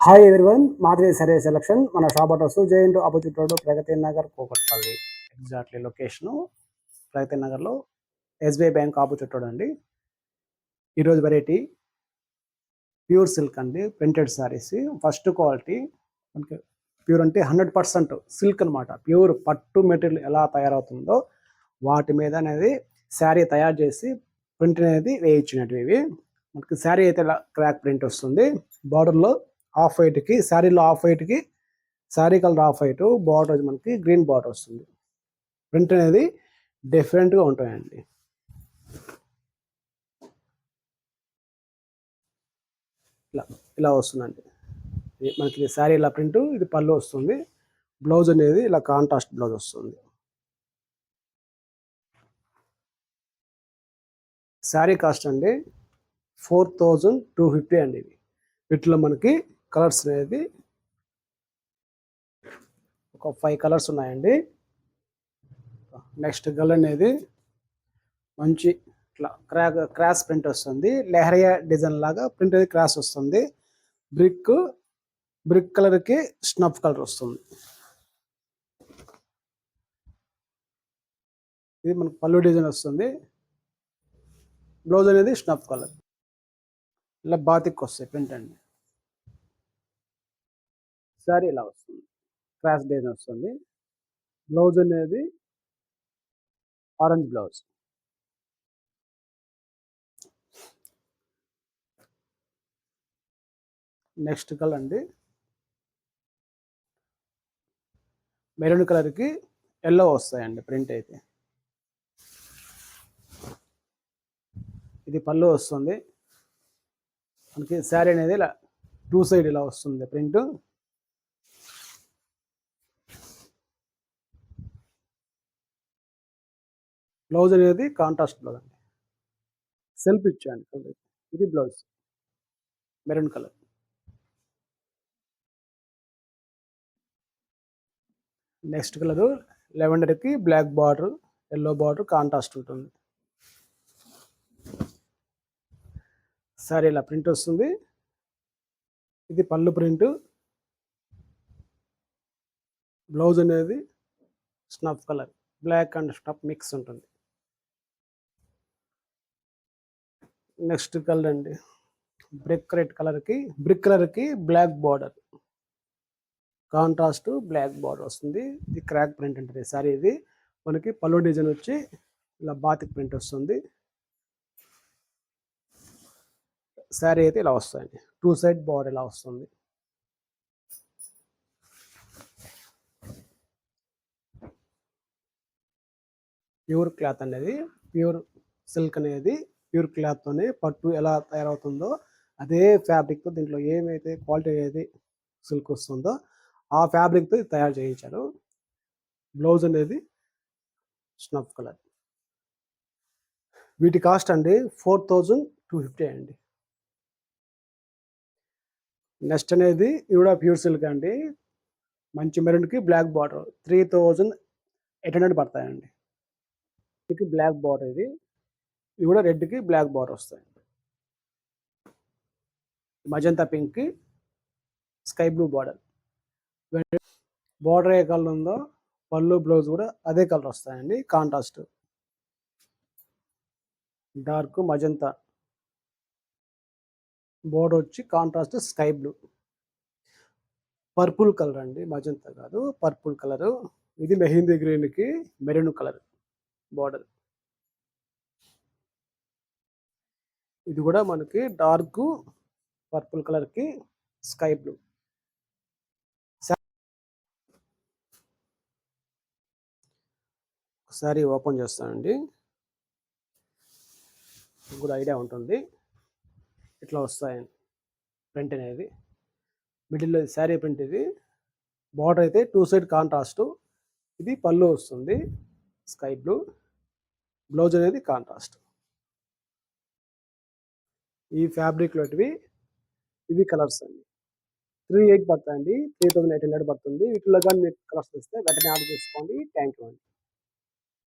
Hi everyone, Madhavi సర్వే selection. మన shop address JN opposite road, Pragati Nagar, Kukatpally. Exactly location Pragati నగర్లో SBI bank opposite road అండి. ఈరోజు వెరైటీ ప్యూర్ సిల్క్ అండి, ప్రింటెడ్ శారీస్. ఫస్ట్ క్వాలిటీ మనకి ప్యూర్ అంటే 100% సిల్క్ అనమాట. ప్యూర్ పట్టు మెటీరియల్ ఎలా తయారవుతుందో వాటి మీద అనేది శారీ తయారు చేసి ప్రింట్ అనేది వేయించినట్టు. ఇవి మనకి శారీ అయితే క్రాక్ ప్రింట్ వస్తుంది. బార్డర్లో ఆఫ్ వైట్కి, శారీలో ఆఫ్ వైట్కి, sari colour off white, border మనకి గ్రీన్ బార్డర్ వస్తుంది. ప్రింట్ అనేది డిఫరెంట్గా ఉంటాయండి. ఇలా ఇలా వస్తుందండి మనకి శారీ ఇలా ప్రింట్. ఇది పళ్ళు వస్తుంది. బ్లౌజ్ అనేది ఇలా కాంట్రాస్ట్ బ్లౌజ్ వస్తుంది. శారీ కాస్ట్ అండి 4250 అండి. ఇది వీటిలో మనకి కలర్స్ అనేది ఒక 5 కలర్స్ ఉన్నాయండి. నెక్స్ట్ గల్ అనేది మంచి ఇట్లా క్రాస్ ప్రింట్ వస్తుంది. లెహరియా డిజైన్ లాగా ప్రింట్ అనేది క్రాస్ వస్తుంది. బ్రిక్ కలర్కి స్నఫ్ కలర్ వస్తుంది. ఇది మనకు పళ్ళు డిజైన్ వస్తుంది. బ్లౌజ్ అనేది స్నఫ్ కలర్. ఇలా బాతిక్ వస్తాయి ప్రింట్ అండి. శారీ ఇలా వస్తుంది, క్రాస్ డిజైన్ వస్తుంది. బ్లౌజ్ అనేది ఆరెంజ్ బ్లౌజ్. నెక్స్ట్ కలర్ అండి మెరూన్ కలర్కి ఎల్లో వస్తాయండి ప్రింట్ అయితే. ఇది పళ్ళు వస్తుంది మనకి. శారీ అనేది ఇలా 2 సైడ్ ఇలా వస్తుంది ప్రింట్. బ్లౌజ్ అనేది కాంట్రాస్ట్ బ్లౌజ్ అండి. సెల్ఫ్ ఇచ్చాను కలర్. ఇది blouse maroon colour. Next colour లెవెండర్కి black border, yellow border contrast ఉంటుంది. సారీ ఇలా ప్రింట్ వస్తుంది. ఇది పళ్ళు ప్రింట్. బ్లౌజ్ అనేది snuff colour, black and snuff mix ఉంటుంది. నెక్స్ట్ కలర్ అండి బ్రిక్ కలర్కి black border, contrast black border వస్తుంది. ఇది క్రాక్ ప్రింట్ ఉంటుంది సారీ. ఇది మనకి పళ్ళు డిజైన్ వచ్చి ఇలా బాతిక్ ప్రింట్ వస్తుంది. శారీ అయితే ఇలా వస్తుంది. 2 సైడ్ బార్డర్ ఇలా వస్తుంది. ప్యూర్ క్లాత్ అనేది, ప్యూర్ సిల్క్ అనేది ప్యూర్ క్లాత్తోనే పట్టు ఎలా తయారవుతుందో అదే ఫ్యాబ్రిక్తో దీంట్లో ఏమైతే క్వాలిటీ అనేది సిల్క్ వస్తుందో ఆ ఫ్యాబ్రిక్తో తయారు చేయించారు. బ్లౌజ్ అనేది స్నఫ్ కలర్. వీటి కాస్ట్ అండి 4250 అండి. నెక్స్ట్ అనేది ఇది కూడా ప్యూర్ సిల్క్ అండి. మంచి మెరూన్కి బ్లాక్ బార్డర్ 3800 పడతాయండి. ఇది బ్లాక్ బార్డర్. ఇది కూడా రెడ్కి బ్లాక్ బార్డర్ వస్తాయి. మజంతా పింక్కి స్కై బ్లూ బార్డర్. బార్డర్ ఏ కలర్ ఉందో పళ్ళు బ్లౌజ్ కూడా అదే కలర్ వస్తాయండి. కాంట్రాస్ట్ డార్క్ మజంతా, బోర్డర్ వచ్చి contrast sky blue. Purple colour అండి, మజంతా కాదు, పర్పుల్ కలరు. ఇది మెహందీ గ్రీన్కి మెరూన్ కలర్ బోర్డర్. ఇది కూడా మనకి డార్క్ పర్పుల్ కలర్కి స్కై బ్లూ. ఒకసారి ఓపెన్ చేస్తానండి, కూడా ఐడియా ఉంటుంది. ఇట్లా వస్తాయండి ప్రింట్ అనేది. మిడిల్లో శారీ ప్రింట్. ఇది బార్డర్ అయితే 2 సైడ్ కాంట్రాస్ట్. ఇది పళ్ళు వస్తుంది స్కై బ్లూ. బ్లౌజ్ అనేది కాంట్రాస్ట్. ఈ ఫ్యాబ్రిక్లో ఇవి కలర్స్ అండి. 3800 పడతాయండి. 3800 పడుతుంది. వీటిలో కానీ మీకు కలర్స్ వస్తే వెంటనే ఆర్డర్ చేసుకోండి. థ్యాంక్ యూ అండి.